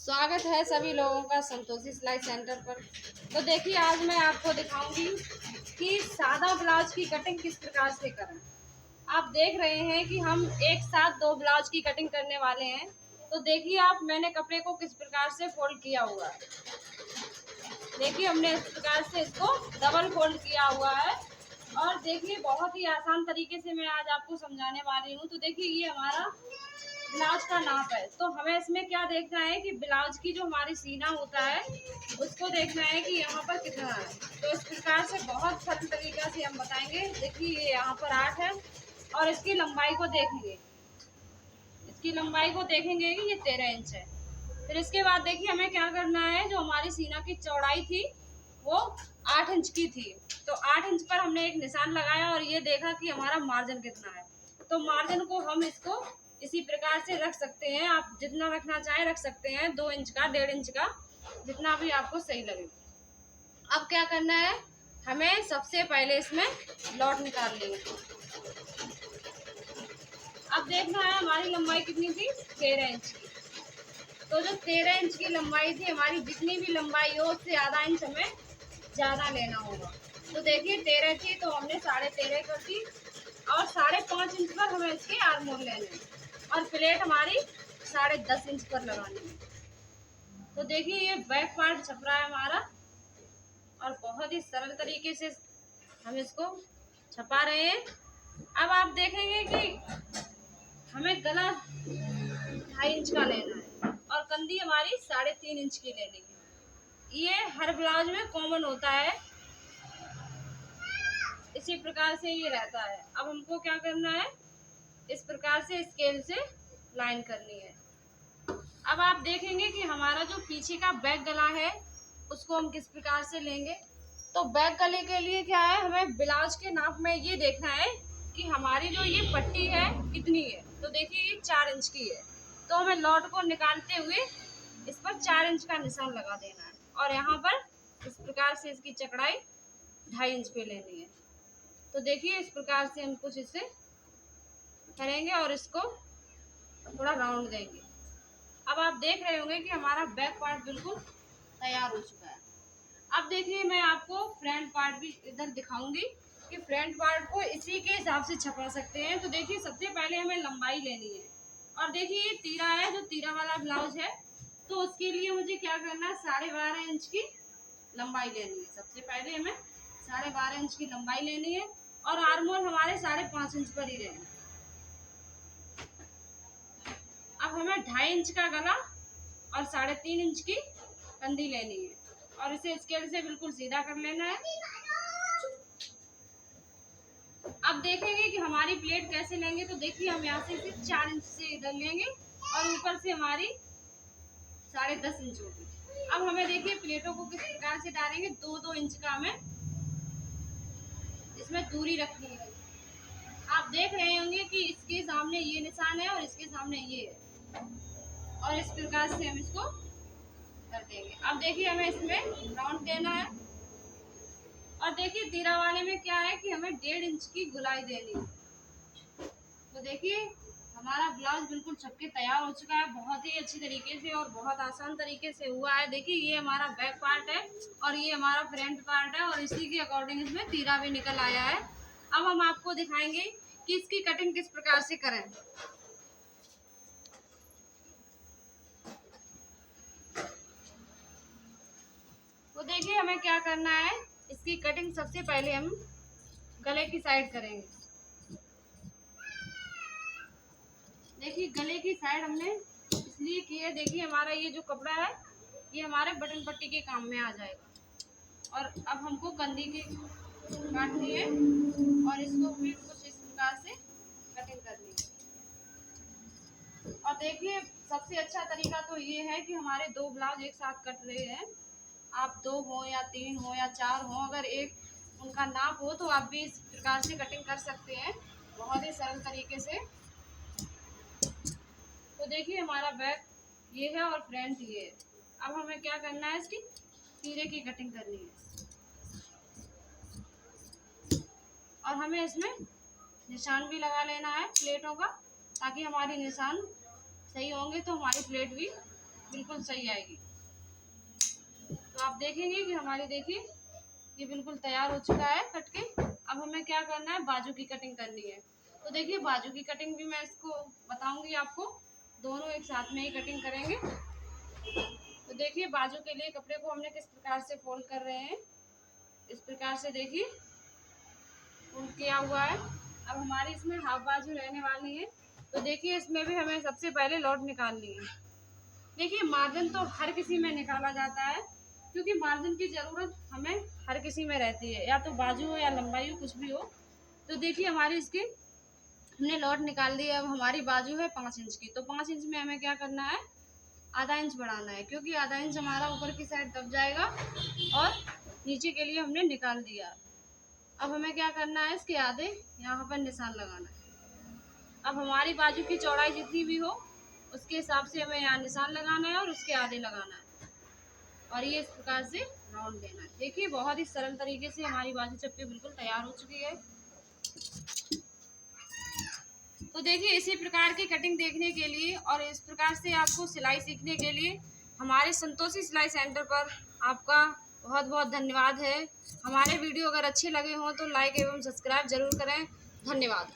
स्वागत है सभी लोगों का संतोषी सिलाई सेंटर पर। तो देखिए, आज मैं आपको दिखाऊंगी कि सादा ब्लाउज की कटिंग किस प्रकार से करें। आप देख रहे हैं कि हम एक साथ दो ब्लाउज की कटिंग करने वाले हैं। तो देखिए आप, मैंने कपड़े को किस प्रकार से फोल्ड किया हुआ है। देखिए, हमने इस प्रकार से इसको डबल फोल्ड किया हुआ है। और देखिए, बहुत ही आसान तरीके से मैं आज आपको समझाने वाली हूँ। तो देखिए, ये हमारा ब्लाउज का नाप है। तो हमें इसमें क्या देखना है कि ब्लाउज की जो हमारी सीना होता है उसको देखना है कि यहाँ पर कितना है। तो इस प्रकार से बहुत सरल तरीका से हम बताएंगे। देखिए, ये यहाँ पर 8 है और इसकी लंबाई को देखेंगे। इसकी लंबाई को देखेंगे कि ये 13 इंच है। फिर इसके बाद देखिए, हमें क्या करना है, जो हमारी सीना की चौड़ाई थी वो 8 इंच की थी। तो 8 इंच पर हमने एक निशान लगाया और ये देखा कि हमारा मार्जिन कितना है। तो मार्जिन को हम इसको इसी प्रकार से रख सकते हैं। आप जितना रखना चाहें रख सकते हैं, 2 इंच का, 1.5 इंच का, जितना भी आपको सही लगे। अब क्या करना है, हमें सबसे पहले इसमें लॉट निकाल लेंगे। अब देखना है हमारी लंबाई कितनी थी, 13 इंच की। तो जो 13 इंच की लंबाई थी हमारी, जितनी भी लंबाई हो उससे आधा इंच हमें ज़्यादा लेना होगा। तो देखिए, 13 थी तो हमने 13.5 कर दी। और 5.5 इंच पर हमें इसके आर्मोल लेने हैं और प्लेट हमारी 10.5 इंच पर लगानी है। तो देखिए, ये बैक पार्ट छप रहा है हमारा और बहुत ही सरल तरीके से हम इसको छपा रहे हैं। अब आप देखेंगे कि हमें गला 2.5 इंच का लेना है और कंधी हमारी 3.5 इंच की लेनी है। ये हर ब्लाउज में कॉमन होता है, इसी प्रकार से ये रहता है। अब हमको क्या करना है, इस प्रकार से स्केल से लाइन करनी है। अब आप देखेंगे कि हमारा जो पीछे का बैक गला है उसको हम किस प्रकार से लेंगे। तो बैक गले के लिए क्या है, हमें ब्लाउज के नाप में ये देखना है कि हमारी जो ये पट्टी है कितनी है। तो देखिए, ये 4 इंच की है। तो हमें लॉट को निकालते हुए इस पर 4 इंच का निशान लगा देना है और यहाँ पर इस प्रकार से इसकी चौड़ाई 2.5 इंच पे लेनी है। तो देखिए, इस प्रकार से हम कुछ इसे करेंगे और इसको थोड़ा राउंड देंगे। अब आप देख रहे होंगे कि हमारा बैक पार्ट बिल्कुल तैयार हो चुका है। अब देखिए, मैं आपको फ्रंट पार्ट भी इधर दिखाऊंगी कि फ्रंट पार्ट को इसी के हिसाब से छपा सकते हैं। तो देखिए, सबसे पहले हमें लंबाई लेनी है और देखिए, ये तीरा है, जो तीरा वाला ब्लाउज है। तो उसके लिए मुझे क्या करना है, 12.5 इंच की लंबाई लेनी है। सबसे पहले हमें 12.5 इंच की लंबाई लेनी है और आर्मोल हमारे 5.5 इंच पर ही रहना है। अब हमें 2.5 इंच का गला और 3.5 इंच की कंधी लेनी है और इसे स्केल से बिल्कुल सीधा कर लेना है। अब देखेंगे कि हमारी प्लेट कैसे लेंगे। तो देखिए, हम यहाँ से इसे 4 इंच से इधर लेंगे और ऊपर से हमारी 10.5 इंच होगी। अब हमें देखिए, प्लेटों को किस प्रकार से डालेंगे। 2-2 इंच का हमें इसमें दूरी रखनी है। आप देख रहे होंगे कि इसके सामने ये निशान है और इसके सामने ये है और इस प्रकार से हम इसको कर देंगे। अब देखिए, हमें इसमें राउंड देना है और देखिए, तीरा वाले में क्या है कि हमें 1.5 इंच की गुलाई देनी है। तो देखिए, हमारा ब्लाउज बिल्कुल छप के तैयार हो चुका है, बहुत ही अच्छी तरीके से और बहुत आसान तरीके से हुआ है। देखिए, ये हमारा बैक पार्ट है और ये हमारा फ्रंट पार्ट है और इसी के अकॉर्डिंग इसमें तीरा भी निकल आया है। अब हम आपको दिखाएंगे कि इसकी कटिंग किस प्रकार से करें। तो देखिए, हमें क्या करना है, इसकी कटिंग सबसे पहले हम गले की साइड करेंगे। देखिए, गले की साइड हमने इसलिए की है, देखिए हमारा ये जो कपड़ा है ये हमारे बटन पट्टी के काम में आ जाएगा। और अब हमको कंधी की काटनी है और इसको भी कुछ इस प्रकार से कटिंग करनी है। और देखिए, सबसे अच्छा तरीका तो ये है कि हमारे दो ब्लाउज एक साथ कट रहे हैं। आप 2 हो या 3 हो या 4 हो, अगर एक उनका नाप हो तो आप भी इस प्रकार से कटिंग कर सकते हैं, बहुत ही सरल तरीके से। तो देखिए, हमारा बैक ये है और फ्रंट ये है। अब हमें क्या करना है, इसकी तीरे की कटिंग करनी है और हमें इसमें निशान भी लगा लेना है प्लेटों का, ताकि हमारी निशान सही होंगे तो हमारी प्लेट भी बिल्कुल सही आएगी। तो आप देखेंगे कि हमारी, देखिए ये बिल्कुल तैयार हो चुका है कट के। अब हमें क्या करना है, बाजू की कटिंग करनी है। तो देखिए बाजू की कटिंग भी मैं इसको बताऊंगी आपको, दोनों एक साथ में ही कटिंग करेंगे। तो देखिए बाजू के लिए कपड़े को हमने किस प्रकार से फोल्ड कर रहे हैं, इस प्रकार से देखिए फोल्ड किया हुआ है। अब हमारी इसमें हाफ बाजू रहने वाली है। तो देखिए इसमें भी हमें सबसे पहले लॉट निकालनी है। देखिए मार्जिन तो हर किसी में निकाला जाता है, क्योंकि मार्जिन की ज़रूरत हमें हर किसी में रहती है, या तो बाजू हो या लंबाई हो, कुछ भी हो। तो देखिए हमारी इसकी हमने लॉट निकाल दी है। अब हमारी बाजू है 5 इंच की, तो 5 इंच में हमें क्या करना है, आधा इंच बढ़ाना है, क्योंकि आधा इंच हमारा ऊपर की साइड दब जाएगा और नीचे के लिए हमने निकाल दिया। अब हमें क्या करना है, इसके आधे यहाँ पर निशान लगाना है। अब हमारी बाजू की चौड़ाई जितनी भी हो उसके हिसाब से हमें यहाँ निशान लगाना है और उसके आधे लगाना है, और ये इस प्रकार से राउंड देना है। देखिए बहुत ही सरल तरीके से हमारी बाजू चप्पी बिल्कुल तैयार हो चुकी है। तो देखिए इसी प्रकार की कटिंग देखने के लिए और इस प्रकार से आपको सिलाई सीखने के लिए हमारे संतोषी सिलाई सेंटर पर आपका बहुत बहुत धन्यवाद है। हमारे वीडियो अगर अच्छे लगे हों तो लाइक एवं सब्सक्राइब जरूर करें। धन्यवाद।